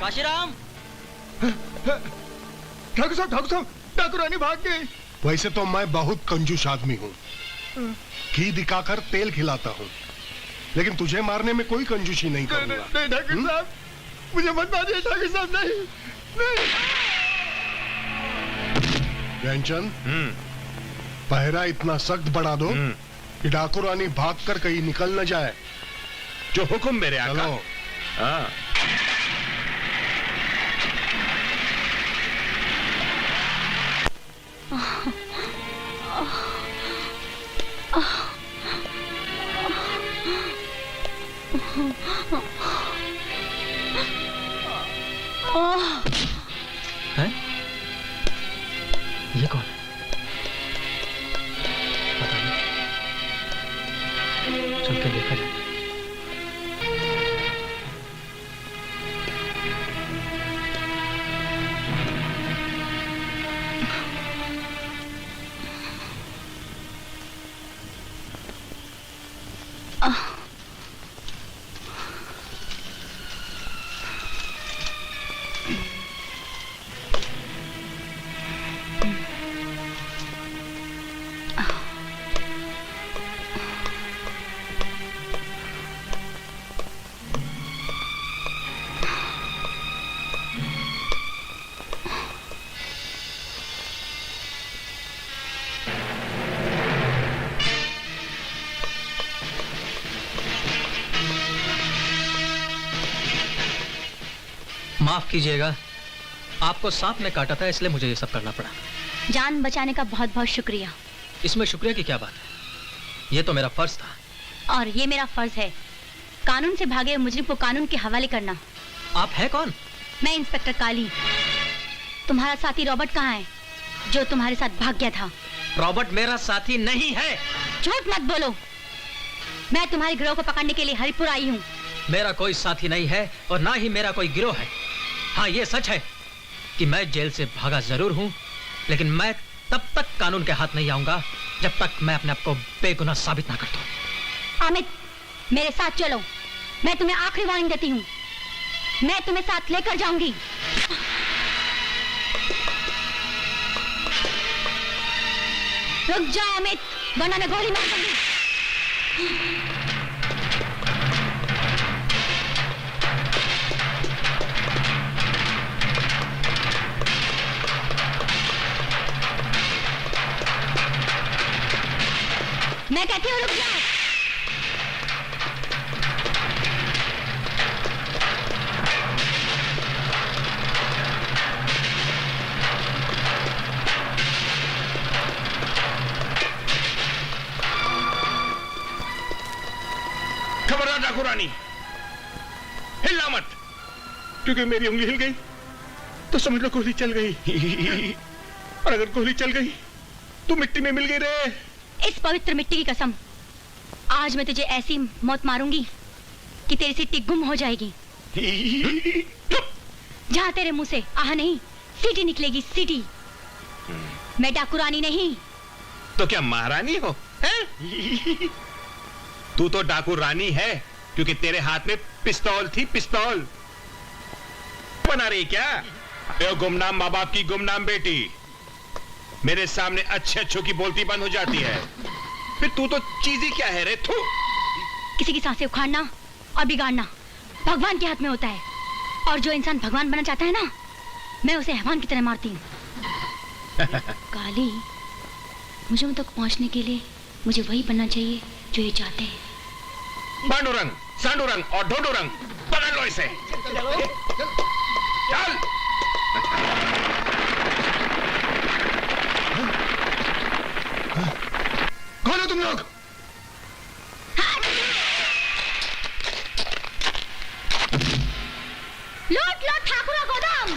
काशीराम। ठाकुर साहब, ठाकुर रानी भाग गई। वैसे तो मैं बहुत कंजूस आदमी हूँ, घी दिखाकर तेल खिलाता हूँ, लेकिन तुझे मारने में कोई कंजूसी नहीं करूँगा। नहीं ठाकुर साहब, मुझे मत मारिए ठाकुर साहब, नहीं। ध्यानचंद, पहरा इतना सख्त बढ़ा दो कि डाकू रानी भागकर कहीं निकल न जाए। जो हुक्म मेरे आका। चलो। हाँ। है? ये कौन है? पता नहीं, चल के देखा जाए। माफ कीजिएगा, आपको सांप ने काटा था, इसलिए मुझे ये सब करना पड़ा। जान बचाने का बहुत बहुत शुक्रिया। इसमें शुक्रिया की क्या बात है, ये तो मेरा फर्ज था। और ये मेरा फर्ज है कानून से भागे मुजरिम को कानून के हवाले करना। आप हैं कौन? मैं इंस्पेक्टर काली। तुम्हारा साथी रॉबर्ट कहाँ है, जो तुम्हारे साथ भाग गया था? रॉबर्ट मेरा साथी नहीं है। झूठ मत बोलो, मैं तुम्हारे गिरोह को पकड़ने के लिए हरिपुर आई हूँ। मेरा कोई साथी नहीं है और ना ही मेरा कोई गिरोह है। हाँ, ये सच है कि मैं जेल से भागा जरूर हूँ, लेकिन मैं तब तक कानून के हाथ नहीं आऊंगा जब तक मैं अपने आप को बेगुनाह साबित ना कर दूं। अमित, मेरे साथ चलो, मैं तुम्हें आखिरी वार्निंग देती हूँ। मैं तुम्हें साथ लेकर जाऊंगी। रुक जाओ अमित, वरना मैं गोली मार दूंगी। मैं कहती हूँ रुक जाओ। खबरदार डाकू रानी, हिलना मत, क्योंकि मेरी उंगली हिल गई तो समझ लो गोली चल गई। और अगर गोली चल गई तो मिट्टी में मिल गई रे। इस पवित्र मिट्टी की कसम, आज मैं तुझे ऐसी मौत मारूंगी कि तेरी सिट्टी गुम हो जाएगी। जहां तेरे मुंह से आह नहीं, सीटी निकलेगी, सीटी। मैं डाकू रानी नहीं। तो क्या महारानी हो? तू तो डाकू रानी है, क्योंकि तेरे हाथ में पिस्तौल थी, पिस्तौल। बना रही क्या? ए गुमनाम माँ बाप की गुमनाम बेटी, मेरे सामने अच्छे अच्छों की बोलती बंद हो जाती है, फिर तू तो चीज़ी क्या है रे? थू। किसी की सांसें उखाड़ना और बिगाड़ना भगवान के हाथ में होता है, और जो इंसान भगवान बनना चाहता है ना, मैं उसे हैवान की तरह मारती हूँ। काली, मुझे उन तक पहुँचने के लिए मुझे वही बनना चाहिए जो ये चाहते हैं। पांडुरंग, सांडुरंग और ढोंडुरंग, पकड़ लो इसे। चल। कौन हो तुम लोग? लूट लो ठाकुर गोदाम।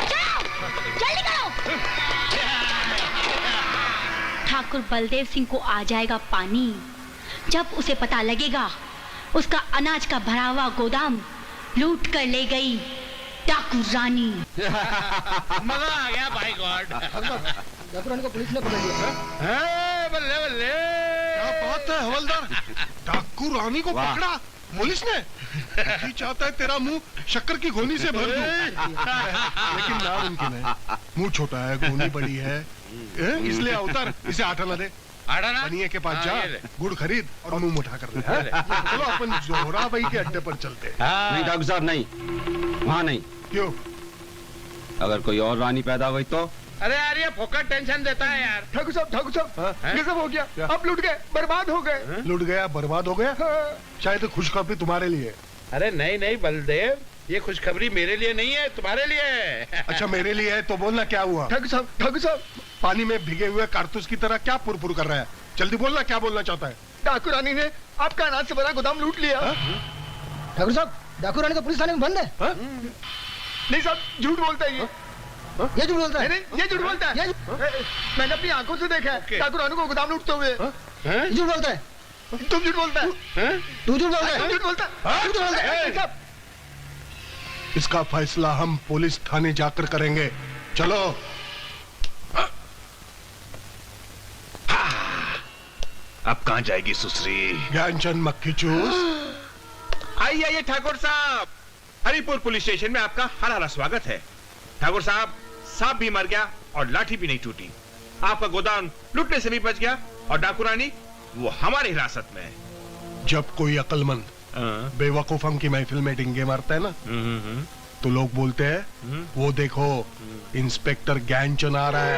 चलो, जल्दी करो। ठाकुर बलदेव सिंह को आ जाएगा पानी। जब उसे पता लगेगा उसका अनाज का भरा हुआ गोदाम लूट कर ले गई डाकू रानी। मजा आ गया भाई गॉड। डाकू रानी को पुलिस ने पकड़ लिया। बल्ले बल्ले। बात है हवलदार, डाकू रानी को वाह। पकड़ा पुलिस ने। जी चाहता है तेरा मुंह शक्कर की गोनी से भर दूं, लेकिन नामुमकिन है। मुंह छोटा है, गोनी बड़ी है, इसलिए अवतार इसे आटा न दे। आड़ा बनिए के पास जा, गुड़ खरीद और मुंह मुठा कर ले। चलो अपन जोहरा भाई के अड्डे पर चलते हैं। नहीं ठाकुर साहब नहीं, वहाँ नहीं। क्यों? अगर कोई और रानी पैदा हुई तो? अरे यार ये फोकट टेंशन देता है यार। ठाकुर साहब ये सब हो गया, आप लुट गए, बर्बाद हो गए। लुट गया, बर्बाद हो गया। शायद खुशखबरी तुम्हारे लिए। अरे नहीं नहीं बलदेव, ये खुशखबरी मेरे लिए नहीं है, तुम्हारे लिए है। अच्छा मेरे लिए है तो बोलना क्या हुआ? ठाकुर साहब पानी में भीगे हुए कारतूस की तरह क्या पुरपुर कर रहा है? जल्दी बोलना, क्या बोलना चाहता है? डाकू रानी ने आपका अनाज से भरा गोदाम लूट लिया। ठाकुर साहब, डाकू रानी तो पुलिस थाने में बंद है। नहीं साहब, झूठ बोलता है ये झूठ बोलता है। नहीं, ये झूठ बोलता है। मैंने अपनी आंखों से देखा है डाकू रानी को गोदाम लूटते हुए। ये झूठ बोलता है। तुम झूठ बोलता है। तू झूठ बोलता तुम है। झूठ बोलता है। तू झूठ बोलता है। साहब, इसका फैसला हम पुलिस थाने जाकर करेंगे। चलो। अब कहाँ जाएगी सुसरी? ज्ञानचंद मक्खी चूस। आइए आइए ठाकुर साहब, हरिपुर पुलिस स्टेशन में आपका हरा हरा स्वागत है। ठाकुर साहब, सांप भी मर गया और लाठी भी नहीं टूटी। आपका गोदाम लूटने से भी बच गया और डाकू रानी वो हमारी हिरासत में है। जब कोई अक्लमंद बेवकूफों की महफिल में डिंगे मारता है ना, तो लोग बोलते हैं वो देखो इंस्पेक्टर ज्ञानचंद आ रहा है।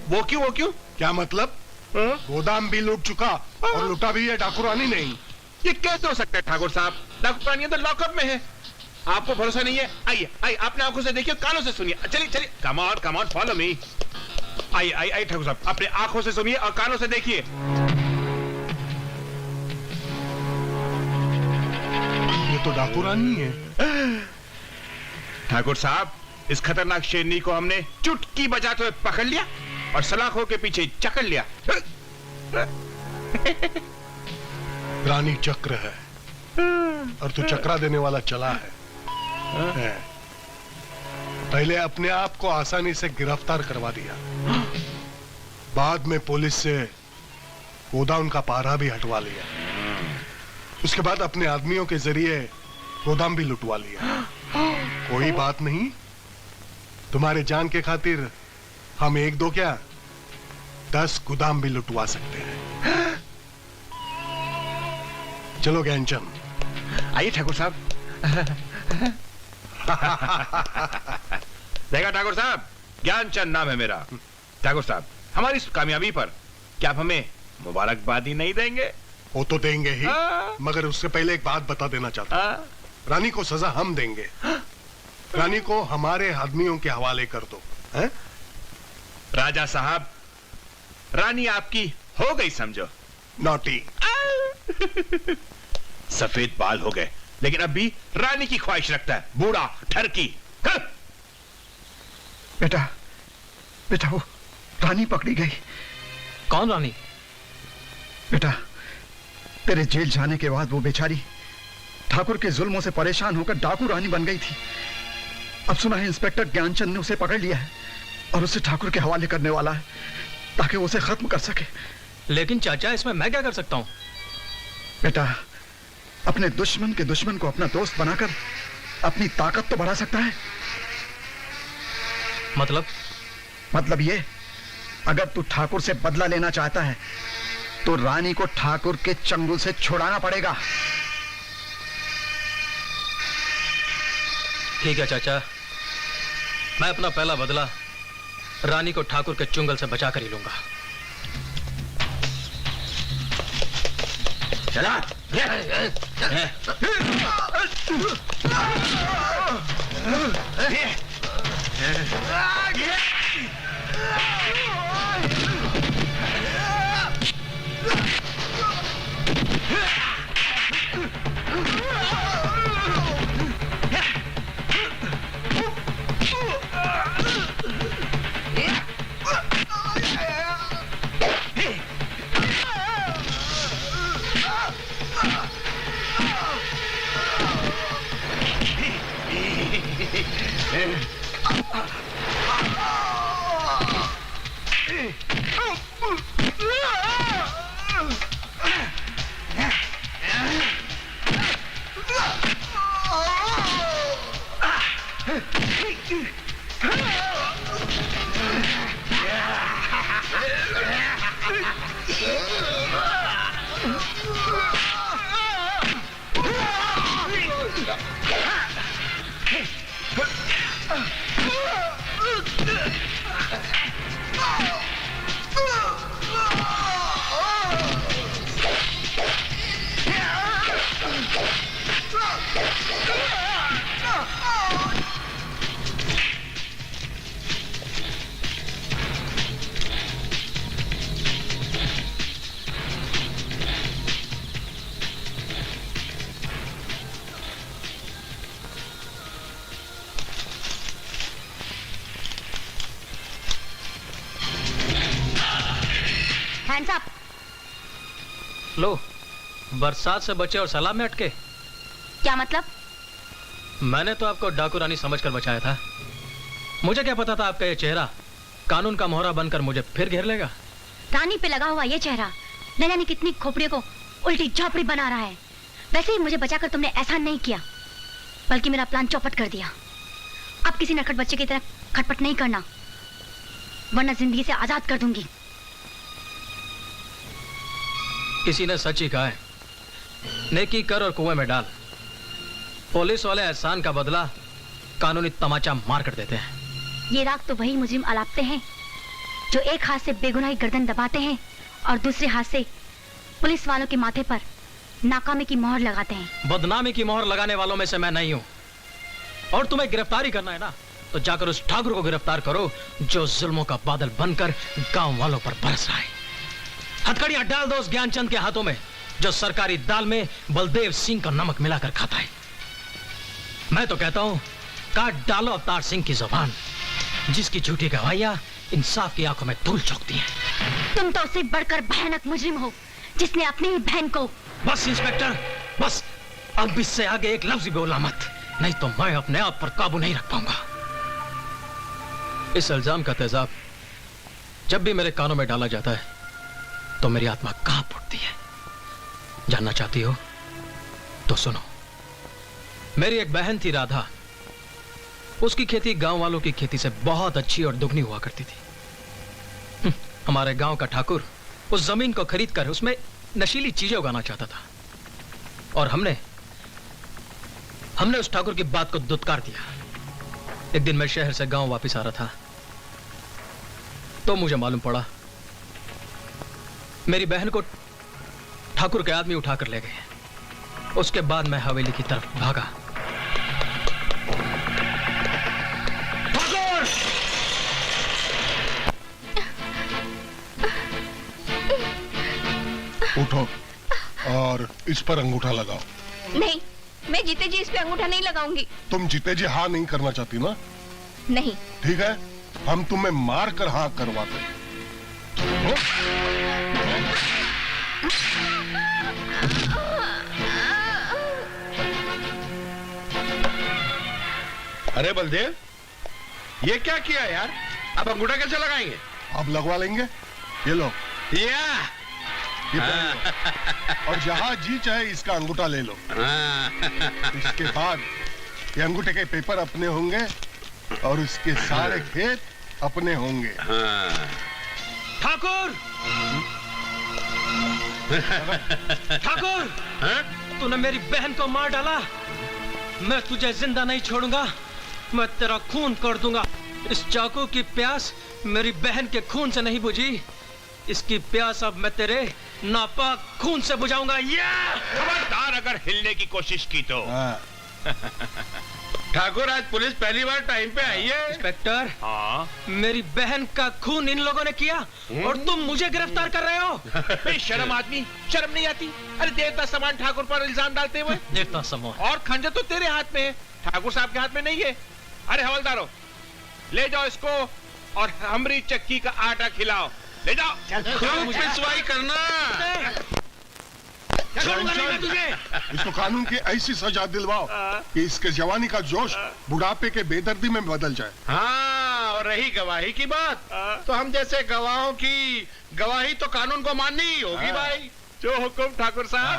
वो क्यों? क्या मतलब? गोदाम भी लूट चुका और लूटा भी है डाकू रानी नहीं। ये कैसे हो सकता है ठाकुर साहब? डाकू रानी तो लॉकअप में है। आपको भरोसा नहीं है? आइए आइए, अपने आंखों से देखिए, कानों से सुनिए। चलिए कम ऑन फॉलो मी। आइए ठाकुर साहब, अपने आंखों से सुनिए और कानों से देखिए। ये तो डाकू रानी है। ठाकुर साहब, इस खतरनाक शेरनी को हमने चुटकी बजाते हुए पकड़ लिया और सलाखों के पीछे जकड़ लिया। रानी चक्र है और तू चक्रा देने वाला चला है। पहले अपने आप को आसानी से गिरफ्तार करवा दिया, बाद में पुलिस से गोदाम का पारा भी हटवा लिया, उसके बाद अपने आदमियों के जरिए गोदाम भी लुटवा लिया। कोई बात नहीं, तुम्हारे जान के खातिर हम 1-2 क्या 10 गोदाम भी लुटवा सकते हैं। चलो ज्ञानचंद। आइए ठाकुर साहब। देखा ठाकुर साहब, ज्ञानचंद नाम है मेरा। ठाकुर साहब, हमारी इस कामयाबी पर क्या आप हमें मुबारकबादी नहीं देंगे? वो तो देंगे ही, हाँ। मगर उससे पहले एक बात बता देना चाहता हूं। रानी को सजा हम देंगे। रानी को हमारे आदमियों के हवाले कर दो। हैं? राजा साहब, रानी आपकी हो गई समझो। नॉटी। सफेद बाल हो गए, लेकिन अब भी रानी की ख्वाहिश रखता है, बूढ़ा ठरकी। बेटा वो रानी पकड़ी गई। कौन रानी? बेटा, तेरे जेल जाने के बाद वो बेचारी ठाकुर के जुल्मों से परेशान होकर डाकू रानी बन गई थी। अब सुना है इंस्पेक्टर ज्ञानचंद ने उसे पकड़ लिया है और उसे ठाकुर के हवाले करने वाला है ताकि वो उसे खत्म कर सके। लेकिन चाचा, इसमें मैं क्या कर सकता हूँ? बेटा, अपने दुश्मन के दुश्मन को अपना दोस्त बनाकर अपनी ताकत तो बढ़ा सकता है। मतलब ये, अगर तू ठाकुर से बदला लेना चाहता है तो रानी को ठाकुर के चंगुल से छुड़ाना पड़ेगा। ठीक है चाचा, मैं अपना पहला बदला रानी को ठाकुर के चुंगल से बचा कर ही लूंगा। चला। Hands up. लो, बरसात से बचे और सलाब में अटके। क्या मतलब? मैंने तो आपको डाकू रानी समझकर बचाया था। मुझे क्या पता था आपका ये चेहरा कानून का मोहरा बनकर मुझे फिर घेर लेगा। रानी पे लगा हुआ ये चेहरा न जाने कितनी खोपड़ियों को उल्टी झोपड़ी बना रहा है। वैसे ही मुझे बचाकर तुमने एहसान नहीं किया, बल्कि मेरा प्लान चौपट कर दिया। अब किसी नटखट बच्चे की तरह खटपट नहीं करना, वरना जिंदगी से आजाद कर दूंगी। किसी ने सच ही कहा है, नेकी कर और कुएं में डाल। पुलिस वाले एहसान का बदला कानूनी तमाचा मार कर देते हैं। ये राग तो वही मुजरिम अलापते हैं जो एक हाथ से बेगुनाही गर्दन दबाते हैं और दूसरे हाथ से पुलिस वालों के माथे पर नाकामी की मोहर लगाते हैं। बदनामी की मोहर लगाने वालों में से मैं नहीं हूं। और तुम्हें गिरफ्तारी करना है ना, तो जाकर उस ठाकुर को गिरफ्तार करो जो जुल्मों का बादल बनकर गांव वालों पर बरस रहा है। हथकड़ियां डाल दो उस ज्ञानचंद के हाथों में जो सरकारी दाल में बलदेव सिंह का नमक मिलाकर खाता है। मैं तो कहता हूं, काट डालो अवतार सिंह की जुबान, जिसकी झूठी गवाहियां इंसाफ की आंखों में धूल झोंकती हैं। तुम तो उससे बढ़कर भयानक मुजरिम हो, जिसने अपनी ही बहन को। बस इंस्पेक्टर, बस। अब इससे आगे एक लफ्ज भी बोलना मत, नहीं तो मैं अपने आप पर काबू नहीं रख पाऊंगा। इस इल्जाम का तेजाब जब भी मेरे कानों में डाला जाता है तो मेरी आत्मा कांप उठती है। जानना चाहती हो तो सुनो। मेरी एक बहन थी राधा। उसकी खेती गांव वालों की खेती से बहुत अच्छी और दुगनी हुआ करती थी। हमारे गांव का ठाकुर उस जमीन को खरीद कर उसमें नशीली चीजें उगाना चाहता था, और हमने उस ठाकुर की बात को दुत्कार दिया। एक दिन मैं शहर से गांव वापस आ रहा था तो मुझे मालूम पड़ा मेरी बहन को ठाकुर के आदमी उठाकर ले गए। उसके बाद मैं हवेली की तरफ भागा। उठो और इस पर अंगूठा लगाओ। नहीं, मैं जीते जी इस पे अंगूठा नहीं लगाऊंगी। तुम जीते जी हाँ नहीं करना चाहती ना? नहीं। ठीक है, हम तुम्हें मार कर हाँ करवाते। अरे बलदेव, ये क्या किया यार? अब अंगूठा कैसे लगाएंगे? अब लगवा लेंगे। ये लो, या ये पहन लो। और जहां जी चाहे इसका अंगूठा ले लो। इसके बाद ये अंगूठे के पेपर अपने होंगे और उसके सारे खेत अपने होंगे। ठाकुर! ठाकुर! तूने मेरी बहन को मार डाला। मैं तुझे जिंदा नहीं छोड़ूंगा। मैं तेरा खून कर दूंगा। इस चाकू की प्यास मेरी बहन के खून से नहीं बुझी। इसकी प्यास अब मैं तेरे नापाक खून से बुझाऊंगा। खबरदार अगर हिलने की कोशिश की तो। ठाकुर, आज पुलिस पहली बार टाइम पे आई है। इंस्पेक्टर, हाँ? मेरी बहन का खून इन लोगों ने किया और तुम मुझे गिरफ्तार कर रहे हो। बेशरम आदमी, शर्म नहीं आती? अरे देवता समान ठाकुर पर इल्जाम डालते हुए। देवता समान? और खंजर तो तेरे हाथ में है, ठाकुर साहब के हाथ में नहीं है। अरे हवलदारो, ले जाओ इसको और हमरी चक्की का आटा खिलाओ। ले जाओ। खूब पिसवाई करना। इसको कानून की ऐसी सजा दिलवाओ कि इसके जवानी का जोश बुढ़ापे के बेदर्दी में बदल जाए। हाँ, और रही गवाही की बात, तो हम जैसे गवाहों की गवाही तो कानून को माननी ही होगी भाई। जो हुक्म ठाकुर साहब।